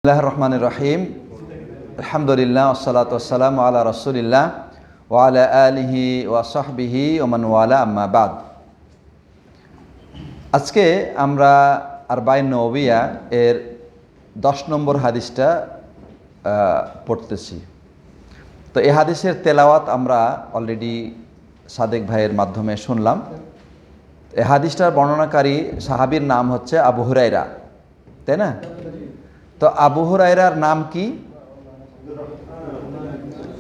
বিসমিল্লাহির রহমানির রহিম। আলহামদুলিল্লাহ ওয়াসসালাতু ওয়াসসালামু আলা রাসূলিল্লাহ ওয়া আলা আলিহি ওয়া সাহবিহি ওয়া মান ওয়ালা, আম্মা বাদ। আজকে আমরা আরবাঈন নওয়াবিয়া এর 10 নম্বর হাদিসটা পড়তেছি। তো এই হাদিসের তেলাওয়াত আমরা অলরেডি সাদেক ভাইয়ের মাধ্যমে শুনলাম। এই হাদিসটার বর্ণনাকারী সাহাবীর নাম হচ্ছে আবু হুরায়রা, তাই না? তো আবু হুরায়রার নাম কি?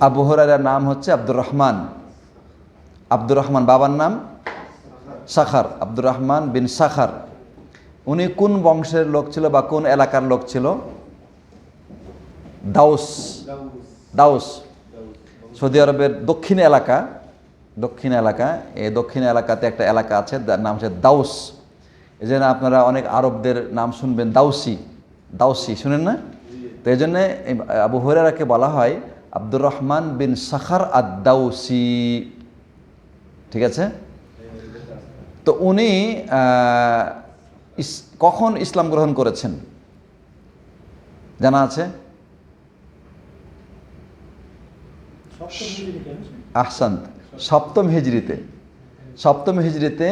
আবু হুরায়রার নাম হচ্ছে আব্দুর রহমান। আব্দুর রহমান, বাবার নাম সাখার, আব্দুর রহমান বিন সাখার। উনি কোন বংশের লোক ছিল বা কোন এলাকার লোক ছিল? দাউস। দাউস সৌদি আরবের দক্ষিণ এলাকা। এই দক্ষিণ এলাকাতে একটা এলাকা আছে, তার নাম হচ্ছে দাউস। এই জন্য আপনারা অনেক আরবদের নাম শুনবেন দাউসি, শুনেন না? তো এই জন্যে আবু হুরায়রাকে বলা হয় আব্দুর রহমান বিন সাখার আদ-দাউসি, ঠিক আছে? তো উনি কখন ইসলাম গ্রহণ করেছেন জানা আছে? আহসান্ত, সপ্তম হিজরিতে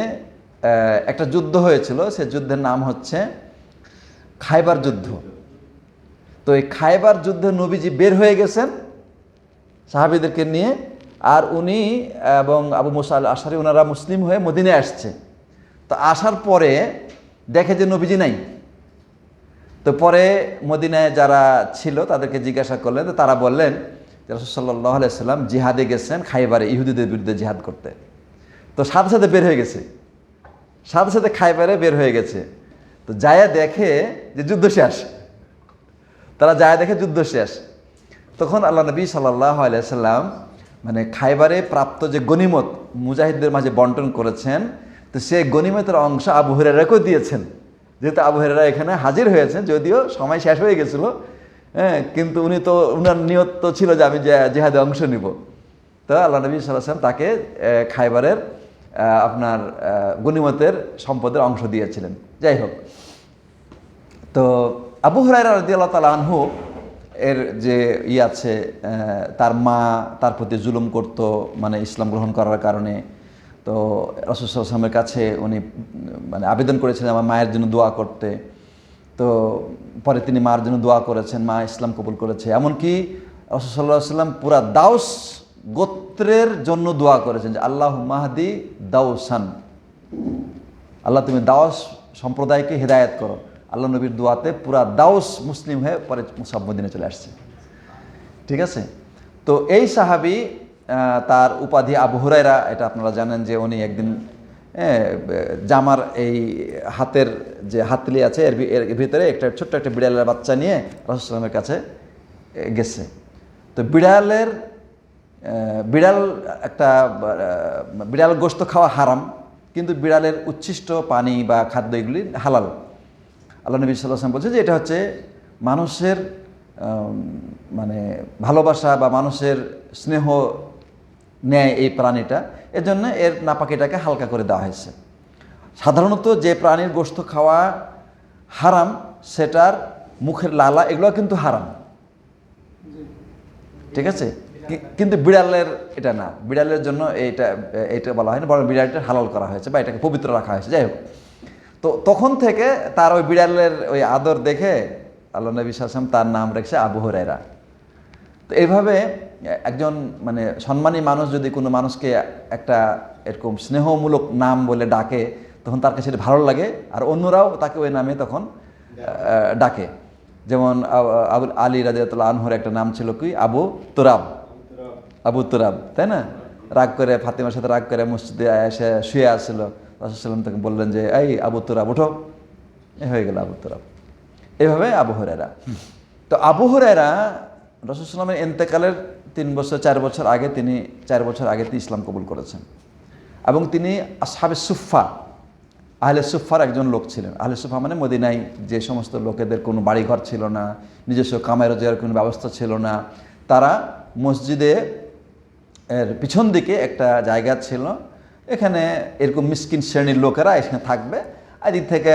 একটা যুদ্ধ হয়েছিল। সে যুদ্ধের নাম হচ্ছে খায়বার যুদ্ধ। তো এই খায়বার যুদ্ধে নবীজি বের হয়ে গেছেন সাহাবীদেরকে নিয়ে, আর উনি এবং আবু মুসা আল আশআরী ওনারা মুসলিম হয়ে মদিনায় আসছে। তো আসার পরে দেখে যে নবীজি নাই। তো পরে মদিনায় যারা ছিল তাদেরকে জিজ্ঞাসা করলেন, তো তারা বললেন যে রাসূল সাল্লাল্লাহু আলাইহি সাল্লাম জিহাদে গেছেন খায়বারে, ইহুদিদের বিরুদ্ধে জিহাদ করতে। তো সাথে সাথে বের হয়ে গেছে, খায়বারে বের হয়ে গেছে। তো যায়া দেখে যে যুদ্ধ শেষ। যুদ্ধ শেষ। তখন আল্লাহ নবী সাল্লাল্লাহু আলাইহি সাল্লাম মানে খায়বারে প্রাপ্ত যে গনিমত মুজাহিদদের মাঝে বন্টন করেছেন, তো সেই গনিমতের অংশ আবু হুরায়রাকেও দিয়েছেন। যেহেতু আবু হুরায়রা এখানে হাজির হয়েছেন, যদিও সময় শেষ হয়ে গেছিল, কিন্তু উনার নিয়ত তো ছিল যে আমি জিহাদে অংশ নিব। তো আল্লাহ নবী সাল্লাল্লাহু আলাইহি সাল্লাম তাকে খায়বারের আপনার গনিমতের সম্পদের অংশ দিয়েছিলেন। যাই হোক, তো আবু হুরায়রা রাদিয়াল্লাহু তাআলা আনহু এর যে আছে, তার মা তার প্রতি জুলুম করত, মানে ইসলাম গ্রহণ করার কারণে। তো রাসূল সাল্লাল্লাহু আলাইহি ওয়াসাল্লামের কাছে উনি মানে আবেদন করেছিলেন আমার মায়ের জন্য দোয়া করতে। তো পরে তিনি মার জন্য দোয়া করেছেন, মা ইসলাম কবুল করেছে। এমনকি রাসূল সাল্লাল্লাহু আলাইহি ওয়াসাল্লাম পুরা দাউস গোত্রের জন্য দোয়া করেছেন যে আল্লাহুম্মা হাদি দাউসান, আল্লাহ তুমি দাউস সম্প্রদায়কে হেদায়েত করো। আল্লাহ নবীর দোয়াতে পুরা দাউস মুসলিম হয়ে পরে সব মদিনায় চলে আসছে, ঠিক আছে? তো এই সাহাবী, তার উপাধি আবু হুরায়রা, এটা আপনারা জানেন যে উনি একদিন জামার এই হাতের যে হাতলি আছে এর ভিতরে ছোট্ট একটা বিড়ালের বাচ্চা নিয়ে রাসূল সাল্লাল্লাহু আলাইহি ওয়াসাল্লামের কাছে গেছে। তো বিড়াল গোশত খাওয়া হারাম, কিন্তু বিড়ালের উচ্ছিষ্ট পানি বা খাদ্য এগুলি হালাল। আল্লাহ নবী সাল্লাল্লাহু আলাইহি ওয়াসাল্লাম বলছে যে এটা হচ্ছে মানুষের মানে ভালোবাসা বা মানুষের স্নেহ নেয় এই প্রাণীটা, এজন্য এর নাপাকিটাকে হালকা করে দেওয়া হয়েছে। সাধারণত যে প্রাণীর গোশত খাওয়া হারাম, সেটার মুখের লালা এগুলো কিন্তু হারাম, ঠিক আছে? কিন্তু বিড়ালের এটা না, বিড়ালের জন্য এইটা বলা হয়নি, বরং বিড়ালটা হালাল করা হয়েছে বা এটাকে পবিত্র রাখা হয়েছে। যাই হোক, তো তখন থেকে তার ওই বিড়ালের ওই আদর দেখে আল্লাহ নবী সাল্লাল্লাহু আলাইহি ওয়াসাল্লাম তার নাম রেখেছে আবু হুরায়রা। তো এইভাবে একজন মানে সম্মানী মানুষ যদি কোনো মানুষকে একটা এরকম স্নেহমূলক নাম বলে ডাকে, তখন তার কাছে ভালো লাগে, আর অন্যরাও তাকে ওই নামে তখন ডাকে। যেমন আলী রাদিয়াল্লাহু আনহুর একটা নাম ছিল কি আবু তুরাব, তাই না? ফাতিমার সাথে রাগ করে মসজিদে এসে শুয়ে আসছিল, রাসূল সাল্লাল্লাহু আলাইহি ওয়াসাল্লাম তাকে বললেন যে এই আবু তুরাব উঠো, হয়ে গেল আবু তুরাব। এইভাবে আবু হুরায়রা। তো আবু হুরায়রা রাসূল সাল্লাল্লাহু আলাইহি ওয়াসাল্লামের ইন্তেকালের 4 বছর আগে তিনি ইসলাম কবুল করেছেন, এবং তিনি আসহাবে সুফফা, আহলে সুফফার একজন লোক ছিলেন। আহলে সুফফা মানে মদিনায় যে সমস্ত লোকেদের কোনো বাড়িঘর ছিল না, নিজস্ব কামাই রোজগারের কোনো ব্যবস্থা ছিল না, তারা মসজিদে এর পিছন দিকে একটা জায়গা ছিল, এখানে এরকম মিসকিন শ্রেণীর লোকেরা এখানে থাকবে, এদিক থেকে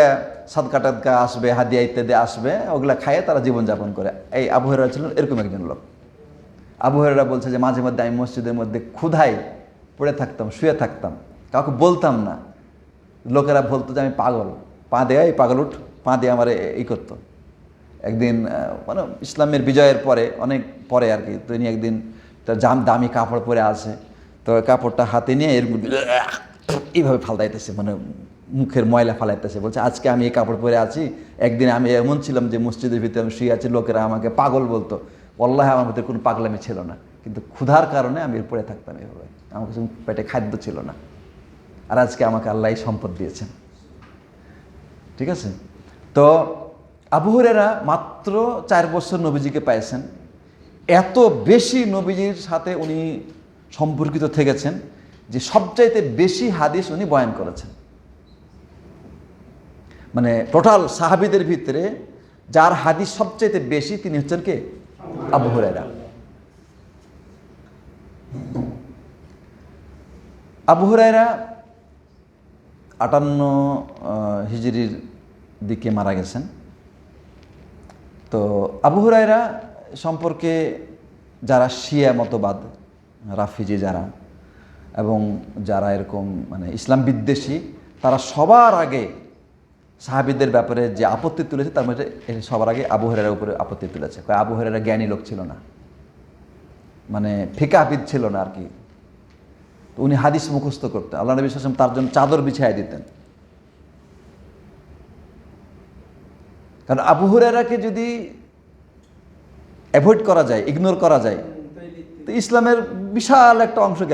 সাদকা টাদকা আসবে, হাদিয়া ইত্যাদি আসবে, ওগুলা খাইয়ে তারা জীবনযাপন করে। এই আবু হুরায়রা ছিলেন এরকম একজন লোক। আবু হুরায়রা বলছে যে মাঝে মধ্যে আমি মসজিদের মধ্যে ক্ষুধায় পড়ে থাকতাম, শুয়ে থাকতাম, কাউকে বলতাম না। লোকেরা বলতো যে আমি পাগল, পা দেয় এই পাগল উঠ, পা দিয়ে আমার এই করতো। একদিন মানে ইসলামের বিজয়ের পরে, অনেক পরে আর কি, তিনি একদিন তার দামি কাপড় পরে আছে, তো কাপড়টা হাতে নিয়ে এর মধ্যে এইভাবে ফালাইতেছে, মানে মুখের ময়লা ফালাইতেছে। বলছে আজকে আমি এই কাপড় পরে আছি, একদিন আমি এমন ছিলাম যে মসজিদের ভিতরে আমি শুয়ে আছি, লোকেরা আমাকে পাগল বলতো। আল্লাহ আমার ভিতরে কোনো পাগলামি ছিল না, কিন্তু ক্ষুধার কারণে আমি এর পরে থাকতাম এভাবে, আমার কাছে পেটে খাদ্য ছিল না। আর আজকে আমাকে আল্লাহ এই সম্পদ দিয়েছেন। ঠিক আছে? তো আবু হুরায়রা মাত্র 4 বছর নবীজিকে পাইছেন, এত বেশি নবীজির সাথে উনি সম্পর্কিত থেকেছেন যে সবচাইতে বেশি হাদিস উনি বয়ান করেছেন। মানে টোটাল সাহাবীদের ভিতরে যার হাদিস সবচাইতে বেশি তিনি হচ্ছেন কে? আবু হুরায়রা। আবু হুরায়রা 58 হিজরির দিকে মারা গেছেন। তো আবু হুরায়রা সম্পর্কে যারা শিয়া মতবাদ, রাফিজি যারা, এবং যারা এরকম মানে ইসলাম বিদ্বেষী, তারা সবার আগে সাহাবীদের ব্যাপারে যে আপত্তি তুলেছে, তার মধ্যে সবার আগে আবু হুরায়রার উপরে আপত্তি তুলেছে। আবু হুরায়রা জ্ঞানী লোক ছিল না, মানে ফিকাহবিদ ছিল না আর কি। তো উনি হাদিস মুখস্থ করতেন, আল্লাহ নবী সাল্লাল্লাহু আলাইহি ওয়াসাল্লাম তার জন্য চাদর বিছায় দিতেন। কারণ আবু হুরায়রাকে যদি অ্যাভয়েড করা যায়, ইগনোর করা যায়, তো ইসলামের বিশাল একটা অংশ গেল।